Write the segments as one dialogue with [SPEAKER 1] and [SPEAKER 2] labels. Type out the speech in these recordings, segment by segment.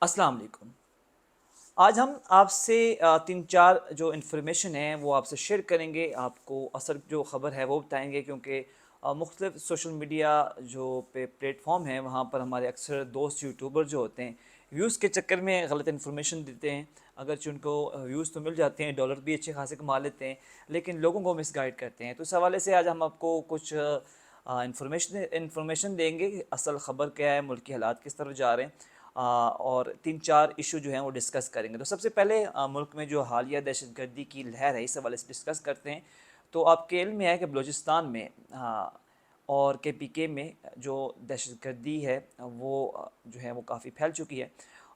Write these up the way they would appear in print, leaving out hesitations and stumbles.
[SPEAKER 1] अस्सलाम वालेकुम। आज हम आपसे 3-4 जो इन्फॉर्मेशन है वो आपसे शेयर करेंगे। आपको असल जो ख़बर है वो बताएँगे क्योंकि मुख्तलिफ़ सोशल मीडिया जो पे प्लेटफ़ॉर्म हैं वहाँ पर हमारे अक्सर दोस्त यूट्यूबर जो होते हैं व्यूज़ के चक्कर में गलत इन्फॉर्मेशन देते हैं। अगरचे उनको व्यूज़ तो मिल जाते हैं, डॉलर भी अच्छे खासे कमा लेते हैं, लेकिन लोगों को मिसगाइड करते हैं। तो इस हवाले से आज हम आपको कुछ इन्फॉर्मेशन देंगे कि असल ख़बर क्या है, मुल्क के हालात किस तरफ जा रहे हैं। और 3-4 इशू जो हैं वो डिस्कस करेंगे। तो सबसे पहले मुल्क में जो हालिया दहशतगर्दी की लहर है, इस हवाले से डिस्कस करते हैं। तो आपके इल्म में है कि बलूचिस्तान में और केपीके में जो दहशतगर्दी है वो जो है वो काफ़ी फैल चुकी है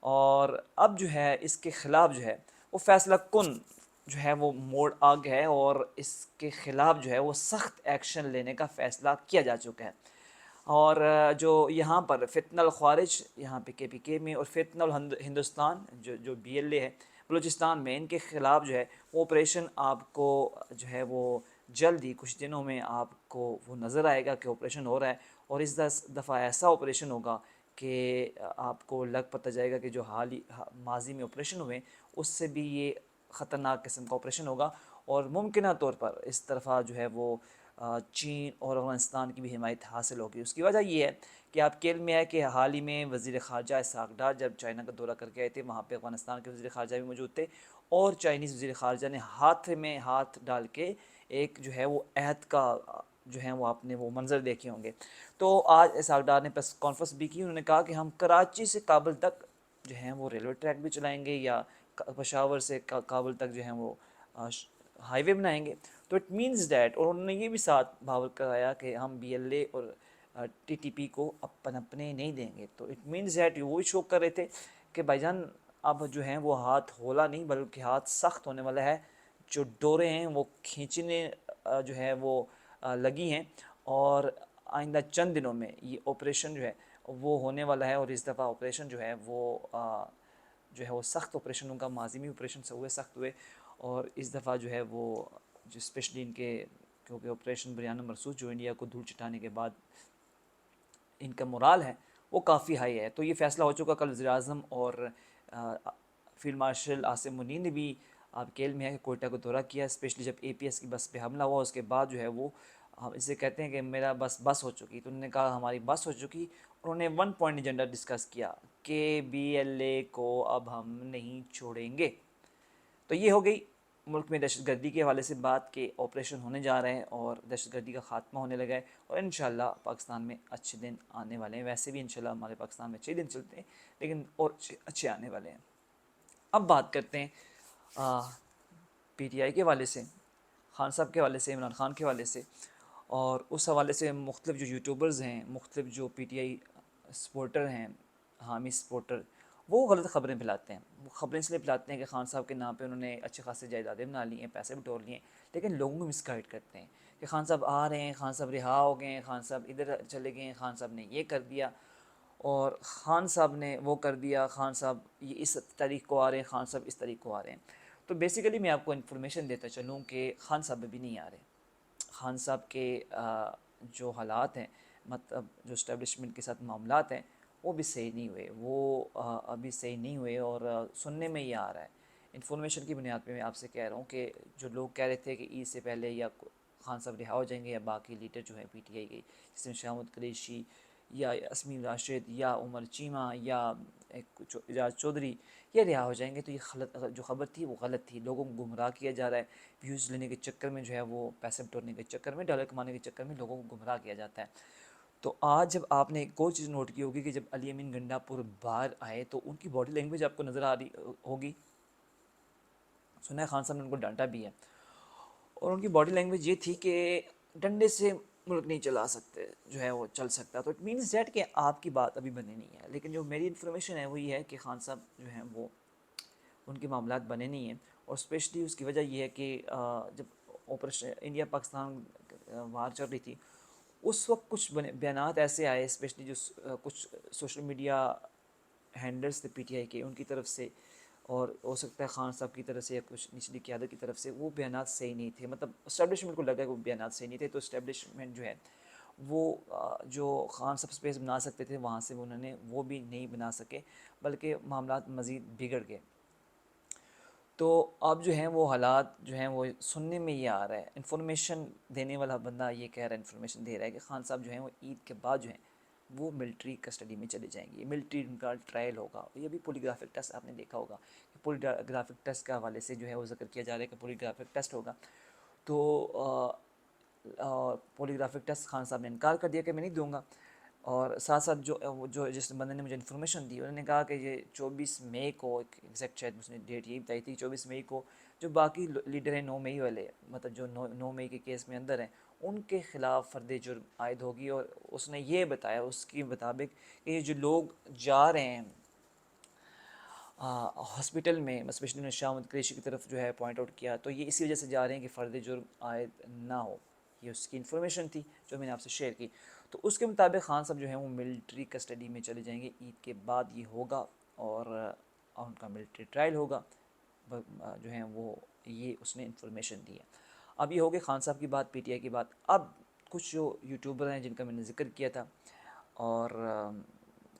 [SPEAKER 1] और अब जो है इसके ख़िलाफ़ जो है वो फ़ैसला कुन जो है वो मोड़ आ गया है और इसके ख़िलाफ़ जो है वो सख्त एक्शन लेने का फ़ैसला किया जा चुका है। और जो यहाँ पर फ़ितनल ख़वारिज यहाँ पे केपीके में और फ़ितनल हिंदुस्तान जो जो बीएलए है बलूचिस्तान में, इनके ख़िलाफ़ जो है वो ऑपरेशन आपको जो है वो जल्द ही कुछ दिनों में आपको वो नज़र आएगा कि ऑपरेशन हो रहा है। और इस दफ़ा ऐसा ऑपरेशन होगा कि आपको लग पता जाएगा कि जो माजी में ऑपरेशन हुए उससे भी ये ख़तरनाक किस्म का ऑपरेशन होगा। और मुमकिन तौर पर इस तरफ़ा जो है वो चीन और अफ़गानिस्तान की भी हिमायत हासिल होगी। उसकी वजह ये है कि आपके इल्म में है कि हाल ही में वज़ीर ख़ारजा इसहाक़ डार जब चाइना का दौरा करके आए थे, वहाँ पे अफ़गानिस्तान के वज़ीर ख़ारजा भी मौजूद थे और चाइनीज़ वज़ीर ख़ारजा ने हाथ में हाथ डाल के एक जो है वो अहद का जो है वो आपने वो मंज़र देखे होंगे। तो आज इसहाक़ डार ने प्रेस कॉन्फ्रेंस भी की। उन्होंने कहा कि हम कराची से काबुल तक जो है वो रेलवे ट्रैक भी चलाएँगे या पेशावर से काबुल तक जो है वो हाईवे बनाएँगे। तो इट मीन्स दैट, और उन्होंने ये भी साथ भावुक कराया कि हम बीएलए और टीटीपी को अपने नहीं देंगे। तो इट मीन्स दैट वो ही शो कर रहे थे कि भाईजान अब जो है वो हाथ हौला नहीं बल्कि हाथ सख्त होने वाला है। जो डोरें हैं वो खींचने जो है वो लगी हैं और आइंदा चंद दिनों में ये ऑपरेशन जो है वो होने वाला है। और इस दफ़ा ऑपरेशन जो है वो जो है वो सख्त ऑपरेशन होगा। माजी में ऑपरेशन से हुए सख्त हुए और इस दफ़ा जो है वो जो स्पेशली इनके क्योंकि ऑपरेशन बिरयाना मरसूद जो इंडिया को धूल चटाने के बाद इनका मोराल है वो काफ़ी हाई है। तो ये फ़ैसला हो चुका कल वज़ीर-ए-आज़म और फ़ील्ड मार्शल आसिम मुनीर ने भी आपके इल्म में है कि कोयटा को दौरा किया, स्पेशली जब एपीएस की बस पे हमला हुआ उसके बाद जो है वो इसे कहते हैं कि मेरा बस हो चुकी। तो उन्होंने कहा हमारी बस हो चुकी। उन्होंने वन पॉइंट एजेंडा डिस्कस किया कि बीएलए को अब हम नहीं छोड़ेंगे। तो ये हो गई मुल्क में दहशतगर्दी के हवाले से बात के ऑपरेशन होने जा रहे हैं और दहशतगर्दी का ख़ात्मा होने लगा है और इंशाल्लाह पाकिस्तान में अच्छे दिन आने वाले हैं। वैसे भी इंशाल्लाह हमारे पाकिस्तान में अच्छे दिन चलते हैं, लेकिन और अच्छे अच्छे आने वाले हैं। अब बात करते हैं पीटीआई के हवाले से, खान साहब के हवाले से, इमरान खान के हवाले से। और उस हवाले से मुख्तलिफ़ जो यूट्यूबर्स हैं, मुख्तलिफ़ जो पीटीआई सपोर्टर हैं, हामी सपोर्टर, वो गलत ख़बरें फैलाते हैं। वो ख़बरें इसलिए फैलाते हैं कि खान साहब के नाम पे उन्होंने अच्छे खासे जायदादें बना ली हैं, पैसे बटोर लिए हैं, लेकिन लोगों को मिसगाइड करते हैं कि खान साहब आ रहे हैं, खान साहब रिहा हो गए हैं, खान साहब इधर चले गए हैं, खान साहब ने ये कर दिया और खान साहब ने वो कर दिया, खान साहब ये इस तारीख को आ रहे हैं, खान साहब इस तारीख को आ रहे हैं। तो बेसिकली मैं आपको इन्फॉर्मेशन देता चलूँ कि खान साहब अभी नहीं आ रहे। खान साहब के जो हालात हैं, मतलब जो इस्टेब्लिशमेंट के साथ मामलात हैं, वो भी सही नहीं हुए। वो अभी सही नहीं हुए और सुनने में ये आ रहा है, इन्फॉर्मेशन की बुनियाद पे मैं आपसे कह रहा हूँ कि जो लोग कह रहे थे कि ईद से पहले या खान साहब रिहा हो जाएंगे या बाकी लीडर जो है पीटीआई के, जिसमें शाहमद कुरैशी या यास्मीन राशिद या उमर चीमा या एक एजाज चौधरी ये रिहा हो जाएंगे। तो ये गलत जो ख़बर थी वो गलत थी। लोगों को गुमराह किया जा रहा है, व्यूज़ लेने के चक्कर में जो है वो पैसे बटोरने के चक्कर में, डॉलर कमाने के चक्कर में लोगों को गुमराह किया जाता है। तो आज जब आपने एक और चीज़ नोट की होगी कि जब अली अमीन गंडापुर बाहर आए तो उनकी बॉडी लैंग्वेज आपको नज़र आ रही होगी। सुना है खान साहब ने उनको डांटा भी है और उनकी बॉडी लैंग्वेज ये थी कि डंडे से मुल्क नहीं चला सकते, जो है वो चल सकता। तो इट मीन्स दैट कि आपकी बात अभी बनी नहीं है। लेकिन जो मेरी इन्फॉर्मेशन है वो ये है कि खान साहब जो हैं वो उनके मामलात बने नहीं हैं और स्पेशली उसकी वजह यह है कि जब ऑपरेशन इंडिया पाकिस्तान वार चल रही थी उस वक्त कुछ बयानात ऐसे आए, स्पेशली जो कुछ सोशल मीडिया हैंडल्स थे पीटीआई के, उनकी तरफ से और हो सकता है खान साहब की तरफ से या कुछ निचली क़यादत की तरफ से, वो बयानात सही नहीं थे। मतलब इस्टेब्लिशमेंट को लगा कि वो बयानात सही नहीं थे। तो इस्टेब्लिशमेंट जो है वो जो खान साहब स्पेस बना सकते थे वहाँ से उन्होंने वो भी नहीं बना सके, बल्कि मामलात मज़ीद बिगड़ गए। तो अब जो हैं वो हालात जो हैं वो सुनने में ये आ रहा है, इन्फॉर्मेशन देने वाला बंदा ये कह रहा है, इन्फॉर्मेशन दे रहा है कि खान साहब जो हैं वो ईद के बाद जो हैं वो मिलिट्री कस्टडी में चले जाएंगे, मिलिट्री उनका ट्रायल होगा। ये भी पोलीग्राफिक टेस्ट आपने देखा होगा कि पोलीग्राफिक टेस्ट के हवाले से जो है वो जिक्र किया जा रहा है कि पोलीग्राफिक टेस्ट होगा। तो पोलीग्राफिक टेस्ट खान साहब ने इनकार कर दिया कि मैं नहीं दूंगा। और साथ साथ जो जिस बंदे ने मुझे इन्फॉर्मेशन दी उन्होंने कहा कि ये 24 मई को, एक एग्जैक्ट शायद उसने डेट यही बताई थी, 24 मई को जो बाकी लीडर हैं 9 मई वाले, मतलब जो 9 मई के केस में अंदर हैं, उनके ख़िलाफ़ फ़र्द जुर्म आयद होगी। और उसने ये बताया उसके मुताबिक कि ये जो लोग जा रहे हैं हॉस्पिटल में, स्पेशली उन्होंने शाह क्रेशी की तरफ जो है पॉइंट आउट किया, तो ये इसी वजह से जा रहे हैं कि फ़र्द जुर्म आयद ना हो। ये उसकी इन्फॉर्मेशन थी जो मैंने आपसे शेयर की। तो उसके मुताबिक खान साहब जो है वो मिलिट्री कस्टडी में चले जाएंगे, ईद के बाद ये होगा और उनका मिलिट्री ट्रायल होगा। जो है वो ये उसने इन्फॉर्मेशन दी है। अब ये हो गई खान साहब की बात, पीटीआई की बात। अब कुछ जो यूट्यूबर हैं जिनका मैंने ज़िक्र किया था और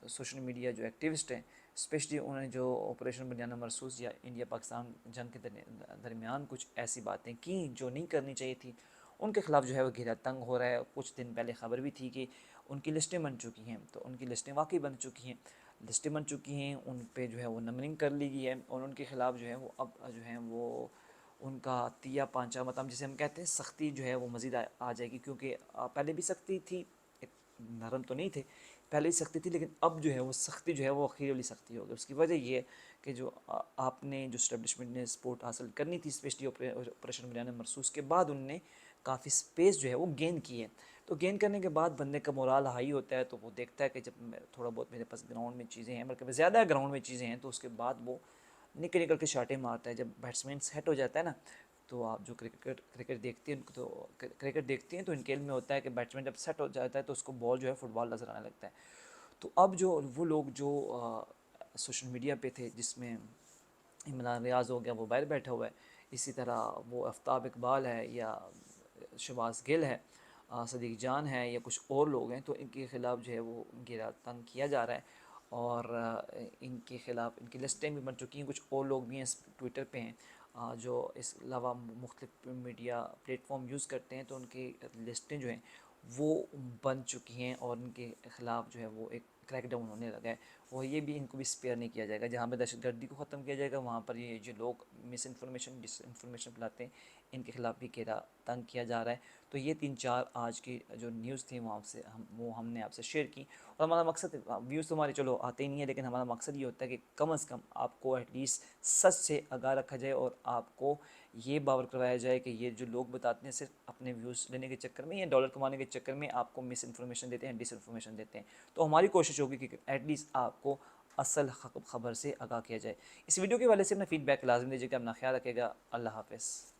[SPEAKER 1] सोशल मीडिया जो एक्टिविस्ट हैं, स्पेशली उन्होंने जो ऑपरेशन बनियाना मरसूस या इंडिया पाकिस्तान जंग के दरमियान कुछ ऐसी बातें की जो नहीं करनी चाहिए थी, उनके ख़िलाफ़ जो है वो घेरा तंग हो रहा है। कुछ दिन पहले ख़बर भी थी कि उनकी लिस्टें बन चुकी हैं, तो उनकी लिस्टें वाकई बन चुकी हैं, लिस्टें बन चुकी हैं, उन पे जो है वो नंबरिंग कर ली गई है और उनके ख़िलाफ़ जो है वो अब जो है वो उनका तिया पांचा मतलब जिसे हम कहते हैं सख्ती जो है वो मज़ीद आ जाएगी। क्योंकि पहले भी सख्ती थी, एक नरम तो नहीं थे, पहले भी सख्ती थी, लेकिन अब जो है वो सख्ती जो है वो अखीर वाली सख्ती होगी। उसकी वजह ये है कि जो आपने जो इस्टेब्लिशमेंट ने सपोर्ट हासिल करनी थी, स्पेशली ऑपरेशन बनियाना मरसूस के बाद उनने काफ़ी स्पेस जो है वो गेन की है। तो गेन करने के बाद बंदे का मोराल हाई होता है, तो वो देखता है कि जब थोड़ा बहुत मेरे पास ग्राउंड में चीज़ें हैं, बल्कि ज़्यादा ग्राउंड में चीज़ें हैं, तो उसके बाद वो निकल निकल के शाटे मारता है। जब बैट्समैन सेट हो जाता है ना, तो आप जो क्रिकेट देखते हैं तो क्रिकेट देखते हैं तो इनके में होता है कि बैट्समैन जब सेट हो जाता है तो उसको बॉल जो है फुटबॉल नज़र आने लगता है। तो अब जो वो लोग जो सोशल मीडिया पे थे, जिसमें इमरान रियाज हो गया वो बाहर बैठा हुआ है, इसी तरह वो आफ्ताब इकबाल है या शहबाज गिल है, सदीक जान है या कुछ और लोग हैं, तो इनके ख़िलाफ़ जो है वो घेरा तंग किया जा रहा है। और इनके ख़िलाफ़ इनकी लिस्टें भी बन चुकी हैं। कुछ और लोग भी हैं ट्विटर पे हैं जो इस अलावा मुख्तलिफ मीडिया प्लेटफॉर्म यूज़ करते हैं, तो उनकी लिस्टें जो हैं वो बन चुकी हैं और इनके ख़िलाफ़ जो है वो एक क्रैकडाउन होने लगा है। और ये भी इनको भी स्पेयर नहीं किया जाएगा। जहाँ पे दहशतगर्दी को ख़त्म किया जाएगा, वहाँ पर ये जो लोग मिस इन्फॉर्मेशन डिस इन्फॉर्मेशन फैलाते हैं, इनके ख़िलाफ़ भी घेरा तंग किया जा रहा है। तो ये 3-4 आज की जो न्यूज़ थी वहाँ से हमने आपसे शेयर की। और हमारा मकसद, व्यूज़ तो हमारे चलो आते ही नहीं है, लेकिन हमारा मकसद ये होता है कि कम से कम आपको एटलीस्ट सच से आगाह रखा जाए और आपको ये बावर करवाया जाए कि ये जो लोग बताते हैं सिर्फ अपने व्यूज़ लेने के चक्कर में या डॉलर कमाने के चक्कर में आपको मिस इन्फॉर्मेशन देते हैं, डिस इन्फॉर्मेशन देते हैं। तो हमारी कोशिश होगी कि एटलीस्ट आपको असल ख़बर से आगाह किया जाए। इस वीडियो के वाले से अपना फीडबैक लाजमी दीजिएगा। अपना ख्याल रखिएगा। अल्लाह हाफ़िज़।